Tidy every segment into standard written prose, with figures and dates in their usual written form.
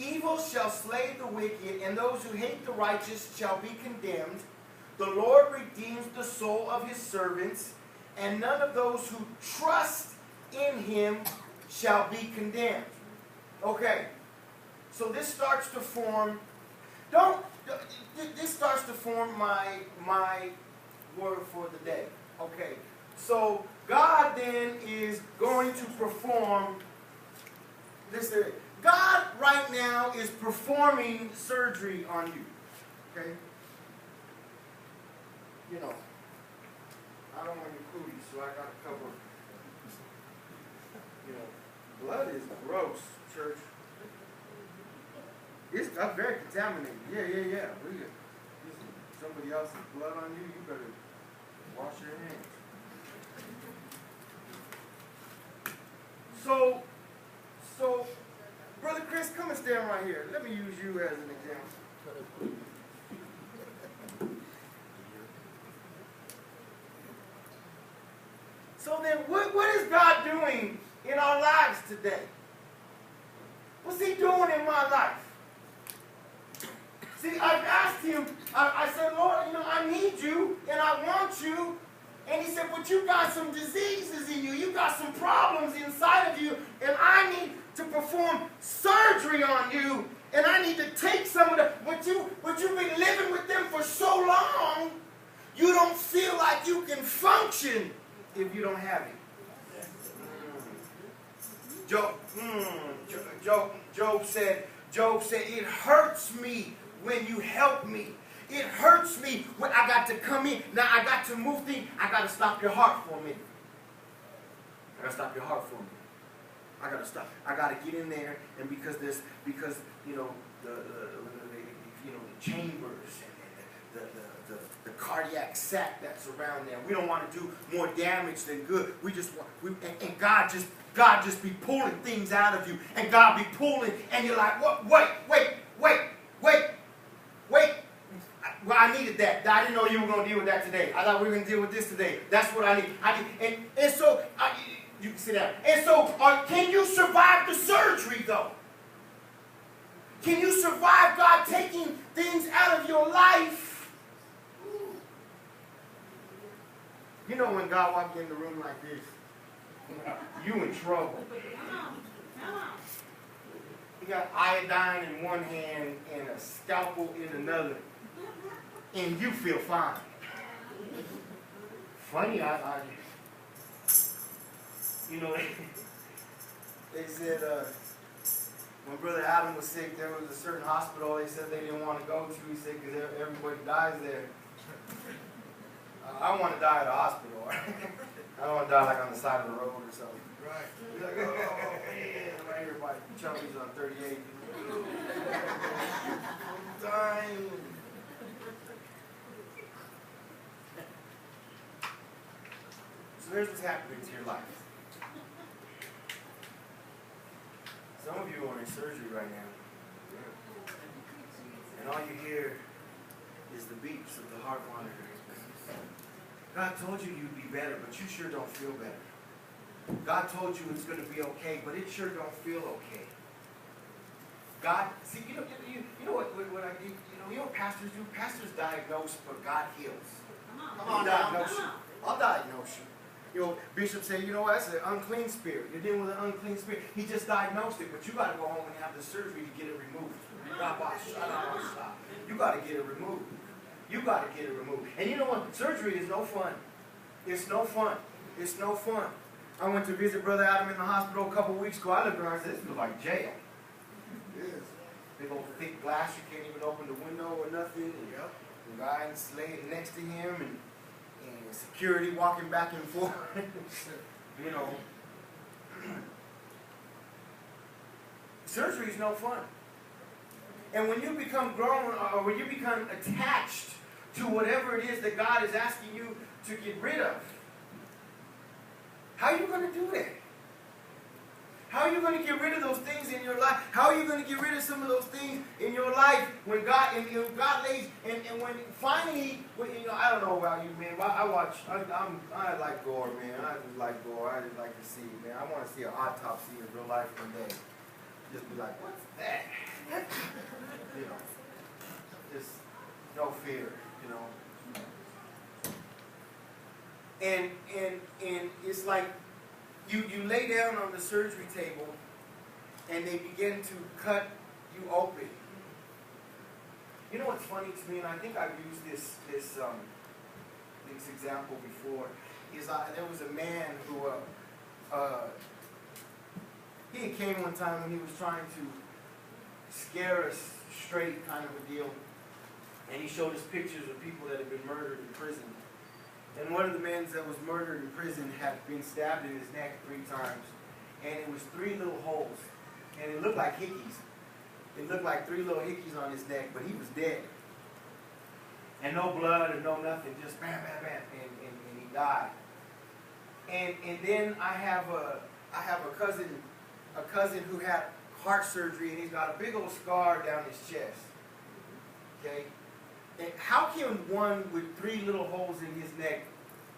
Evil shall slay the wicked, and those who hate the righteous shall be condemned. The Lord redeems the soul of his servants, and none of those who trust in him shall be condemned. Okay, so this starts to form, this starts to form my word for the day. Okay, so God then is going to perform this. God right now is performing surgery on you. Okay? You know, I don't want your cooties, so I got to cover. You know, blood is gross, church. It's very contaminated. Yeah. Somebody else's blood on you, you better wash your hands. So, Brother Chris, come and stand right here. Let me use you as an example. So then, what is God doing in our lives today? What's he doing in my life? See, I've asked him, I said, Lord, I need you and I want you. And he said, but you got some diseases in you. You got some problems inside of you. And I need to perform surgery on you. And I need to take some of the, but you've been living with them for so long, you don't feel like you can function if you don't have it. Job said, it hurts me when you help me. It hurts me when I got to come in. Now I got to move things. I got to stop your heart for a minute. I got to stop your heart for a minute. I got to stop. I got to get in there, and because the chambers and the cardiac sac that's around there. We don't want to do more damage than good. We just want and God just be pulling things out of you, and God be pulling, and you're like, what? Wait. Well, I needed that. I didn't know you were going to deal with that today. I thought we were going to deal with this today. That's what I need. And so, you can sit down. And so, can you survive the surgery, though? Can you survive God taking things out of your life? You know when God walked in the room like this, you in trouble. You got iodine in one hand and a scalpel in another. And you feel fine. Funny, they said when Brother Adam was sick, there was a certain hospital they said they didn't want to go to. He said because everybody dies there. I want to die at a hospital. I don't want to die like on the side of the road or something. Right. You're like, oh man, right here by Chumley's on 38. Dying. So here's what's happening to your life. Some of you are in surgery right now. And all you hear is the beeps of the heart monitor. God told you you'd be better, but you sure don't feel better. God told you it's going to be okay, but it sure don't feel okay. God, see, you know what I do? You know what pastors do? Pastors diagnose, but God heals. Come on, diagnose you. I'll diagnose you. Bishop said, that's an unclean spirit. You're dealing with an unclean spirit. He just diagnosed it, but you got to go home and have the surgery to get it removed. You got to get it removed. You got to get it removed. And you know what? Surgery is no fun. It's no fun. It's no fun. I went to visit Brother Adam in the hospital a couple weeks ago. I looked around and said, this looks like jail. Yes. Big old thick glass. You can't even open the window or nothing. Yep. The guy laying next to him and security walking back and forth. Surgery is no fun. And when you become grown or when you become attached to whatever it is that God is asking you to get rid of, how are you going to do that? How are you going to get rid of those things in your life? How are you going to get rid of some of those things in your life when God lays and when finally, I don't know about you, man. I like gore, man. I just like gore. I just like to see, man. I want to see an autopsy of real life one day. Just be like, what's that? fear, you know. And it's like you lay down on the surgery table and they begin to cut you open. You know what's funny to me, and I think I've used this example before, is there was a man who he came one time when he was trying to scare us straight, kind of a deal, and he showed us pictures of people that had been murdered in prison. And one of the men that was murdered in prison had been stabbed in his neck 3 times, and it was 3 little holes, and it looked like hickeys. It looked like 3 little hickeys on his neck, but he was dead. And no blood and no nothing, just bam, bam, bam, and he died. And then I have a cousin who had heart surgery, and he's got a big old scar down his chest. Okay? And how can one with 3 little holes in his neck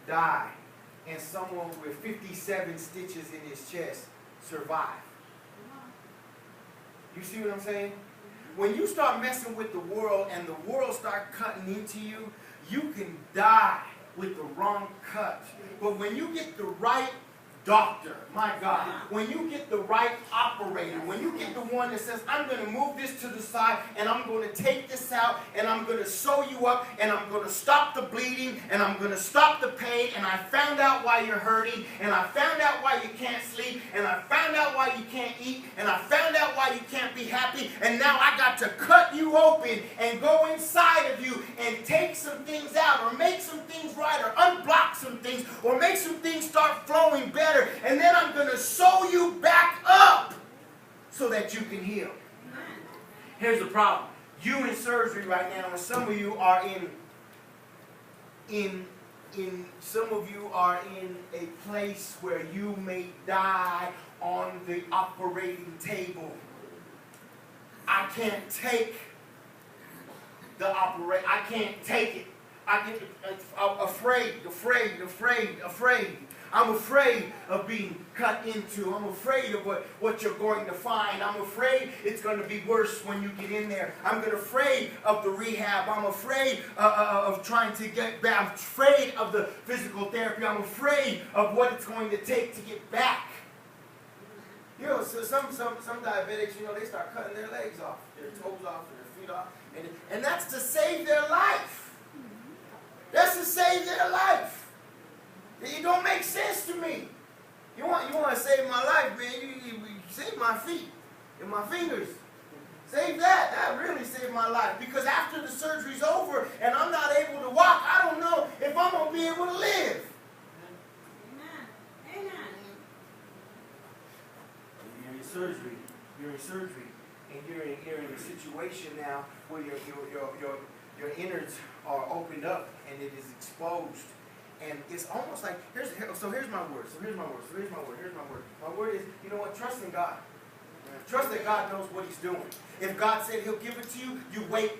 die, and someone with 57 stitches in his chest survive? You see what I'm saying? When you start messing with the world and the world start cutting into you, you can die with the wrong cut. But when you get the right doctor, my God, when you get the right operator, when you get the one that says, I'm going to move this to the side and I'm going to take this out and I'm going to sew you up and I'm going to stop the bleeding and I'm going to stop the pain, and I found out why you're hurting, and I found out why you can't sleep, and I found out why you can't eat, and I found out why you can't be happy, and now I got to cut you open and go inside of you and take some things out or make some things right or unblock some things or make some things start flowing better. And then I'm going to sew you back up so that you can heal. Here's the problem. You in surgery right now, and some of you are some of you are in a place where you may die on the operating table. I can't take the operation. I can't take it. I get afraid. I'm afraid of being cut into. I'm afraid of what you're going to find. I'm afraid it's going to be worse when you get in there. I'm afraid of the rehab. I'm afraid of trying to get back. I'm afraid of the physical therapy. I'm afraid of what it's going to take to get back. You know, so some diabetics, you know, they start cutting their legs off, their toes off, and their feet off. And that's to save their life. That's to save their life. It don't make sense to me. You want to save my life, man. You save my feet and my fingers. Save that. That really saved my life. Because after the surgery's over and I'm not able to walk, I don't know if I'm going to be able to live. Amen. You're in surgery. You're in surgery. And you're in a situation now where your innards are opened up and it is exposed. And it's almost like, here's my word. My word is, you know what? Trust in God. Trust that God knows what He's doing. If God said He'll give it to you, you wait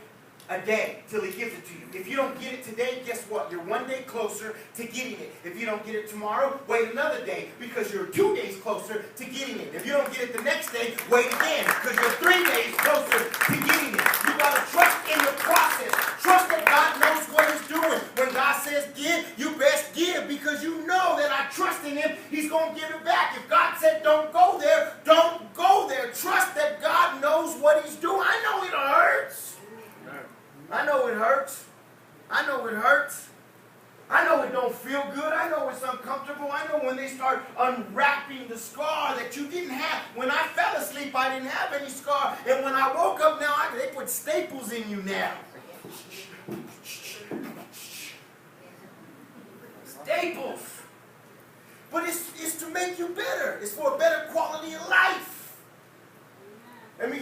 a day till He gives it to you. If you don't get it today, guess what? You're 1 day closer to getting it. If you don't get it tomorrow, wait another day because you're 2 days closer to getting it. If you don't get it the next day, wait again because you're 3 days closer to getting it. You got to trust in the process. Trust that God knows what He's doing. When God says give, you best give because you know that I trust in Him. He's going to give it back. If God said don't go there, don't go there. Trust that God knows what He's doing. I know it hurts. I know it hurts. I know it hurts. I know it don't feel good. I know it's uncomfortable. I know when they start unwrapping the scar that you didn't have. When I fell asleep, I didn't have any scar. And when I woke up now, they put staples in you now. Staples. But it's to make you better. It's for a better quality of life. Let me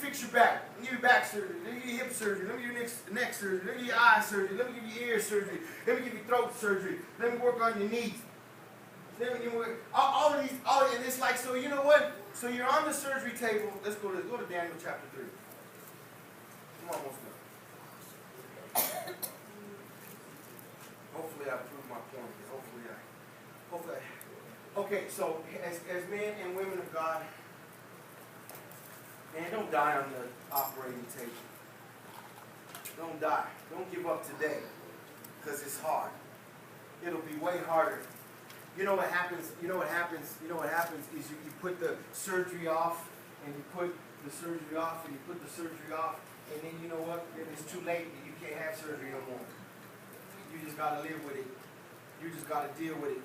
fix your back. Let me give you back surgery. Let me give you hip surgery. Let me give you neck surgery. Let me give you eye surgery. Let me give you ear surgery. Let me give you throat surgery. Let me work on your knees. Let me give you all of these. And it's like, so you know what? So you're on the surgery table. Let's go to Daniel chapter 3. I'm almost done. Hopefully I proved my point. Hopefully I. Okay, so as men and women of God, man, don't die on the operating table. Don't die. Don't give up today, because it's hard. It'll be way harder. You know what happens? You know what happens? You know what happens is you put the surgery off, and you put the surgery off, and you put the surgery off, and then you know what? Then it's too late, and you can't have surgery no more. You just got to live with it. You just got to deal with it.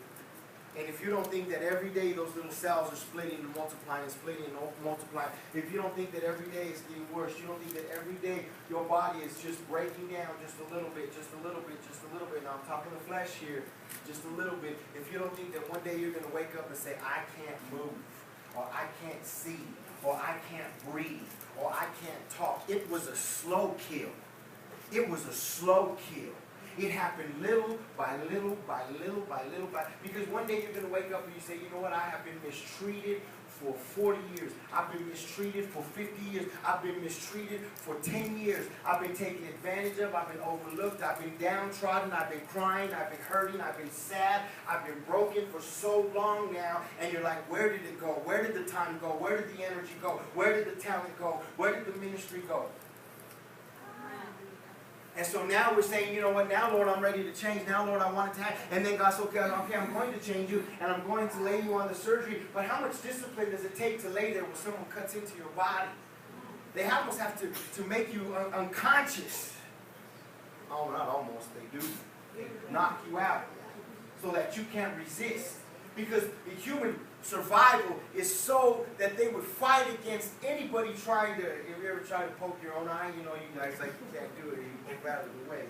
And if you don't think that every day those little cells are splitting and multiplying and splitting and multiplying, if you don't think that every day is getting worse, you don't think that every day your body is just breaking down just a little bit, just a little bit, just a little bit. Now I'm talking the flesh here, just a little bit. If you don't think that one day you're going to wake up and say, I can't move, or I can't see, or I can't breathe, or I can't talk. It was a slow kill. It was a slow kill. It happened little by little by little by little by, because one day you're going to wake up and you say, you know what, I have been mistreated for 40 years. I've been mistreated for 50 years. I've been mistreated for 10 years. I've been taken advantage of. I've been overlooked. I've been downtrodden. I've been crying. I've been hurting. I've been sad. I've been broken for so long now. And you're like, where did it go? Where did the time go? Where did the energy go? Where did the talent go? Where did the ministry go? And so now we're saying, you know what, now, Lord, I'm ready to change. Now, Lord, I want it to happen. And then God said, okay, I'm going to change you, and I'm going to lay you on the surgery. But how much discipline does it take to lay there when someone cuts into your body? They almost have to make you unconscious. Oh, not almost, they do. They knock you out so that you can't resist. Because the human survival is so that they would fight against anybody trying to, if you ever try to poke your own eye, you know, you guys like, you can't do it, you poke out of the way.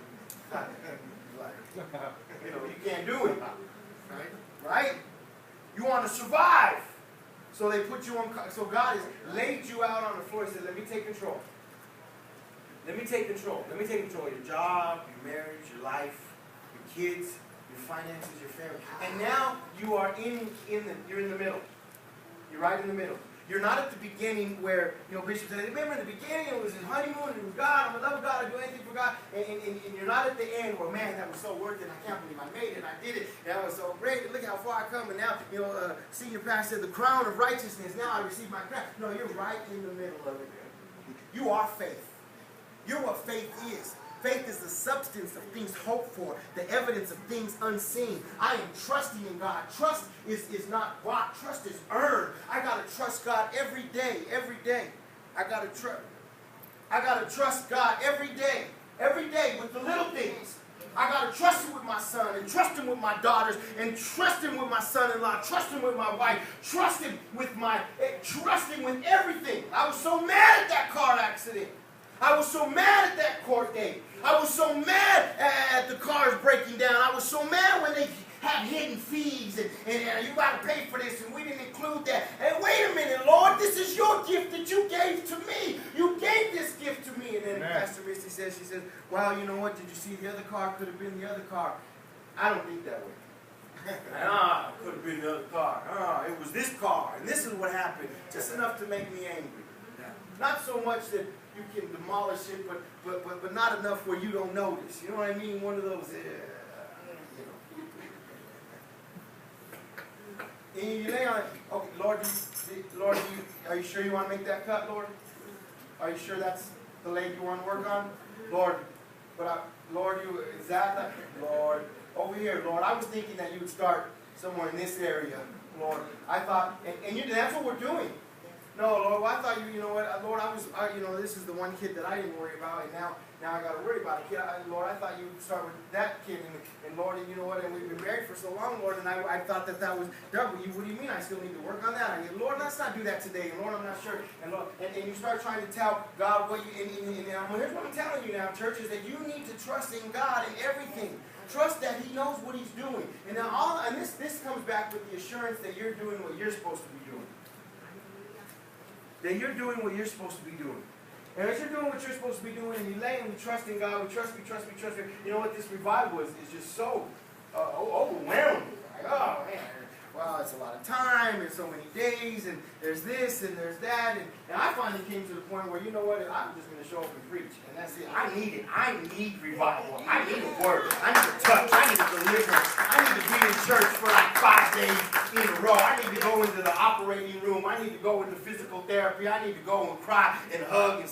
You know, you can't do it. Right? You want to survive. So they put you on, so God has laid you out on the floor and said, let me take control. Let me take control. Let me take control of your job, your marriage, your life, your kids, your finances, your family. And now you are you're in the middle. You're right in the middle. You're not at the beginning where, you know, Bishop said, remember in the beginning it was his honeymoon, it was God, I'm in love with God, I do anything for God. And you're not at the end where, man, that was so worth it, I can't believe I made it, I did it, that was so great, look how far I come. And now, you know, senior pastor said, the crown of righteousness, now I receive my crown. No, you're right in the middle of it. You are faith. You're what faith is. Faith is the substance of things hoped for, the evidence of things unseen. I am trusting in God. Trust is not bought. Trust is earned. I got to trust God every day, every day. I got to trust God every day with the little things. I got to trust Him with my son, and trust Him with my daughters, and trust Him with my son-in-law, trust Him with my wife, trust Him with everything. I was so mad at that car accident. I was so mad at that court date. I was so mad at the cars breaking down. I was so mad when they had hidden fees and you got to pay for this and we didn't include that. And wait a minute, Lord, this is your gift that you gave to me. You gave this gift to me. And then Pastor Misty says, she says, well, you know what? Did you see the other car? Could have been the other car. I don't think that way. Could have been the other car. It was this car. And this is what happened. Just enough to make me angry. Not so much that you can demolish it, but not enough where you don't notice. You know what I mean? One of those, you know. And you lay on it. Okay, Lord, are you sure you want to make that cut, Lord? Are you sure that's the leg you want to work on? Lord, Lord, is that Lord, over here, Lord, I was thinking that you would start somewhere in this area, Lord. I thought, and that's what we're doing. No, Lord, well, I thought you know what, Lord, this is the one kid that I didn't worry about, and now I got to worry about a kid. Lord, I thought you would start with that kid, and Lord, and you know what, and we've been married for so long, Lord, and I thought that was double. What do you mean I still need to work on that? Lord, let's not do that today, and Lord, I'm not sure. And Lord, and you start trying to tell God what you, and here's what I'm telling you now, church, is that you need to trust in God in everything. Trust that He knows what He's doing. And now this comes back with the assurance that you're doing what you're supposed to be doing. That you're doing what you're supposed to be doing. And as you're doing what you're supposed to be doing, and you lay and we trust in God, we trust. You know what, this revival is just so overwhelming. Like, oh man, well, it's a lot of time, and so many days, and there's this, and there's that, and I finally came to the point where, you know what, I'm just going to show up and preach, and that's it. I need it. I need revival. I need a word. I need a touch. I need a deliverance. I need to be in church for like 5 days in a row. I need to go into the operating room. I need to go into physical therapy. I need to go and cry and hug and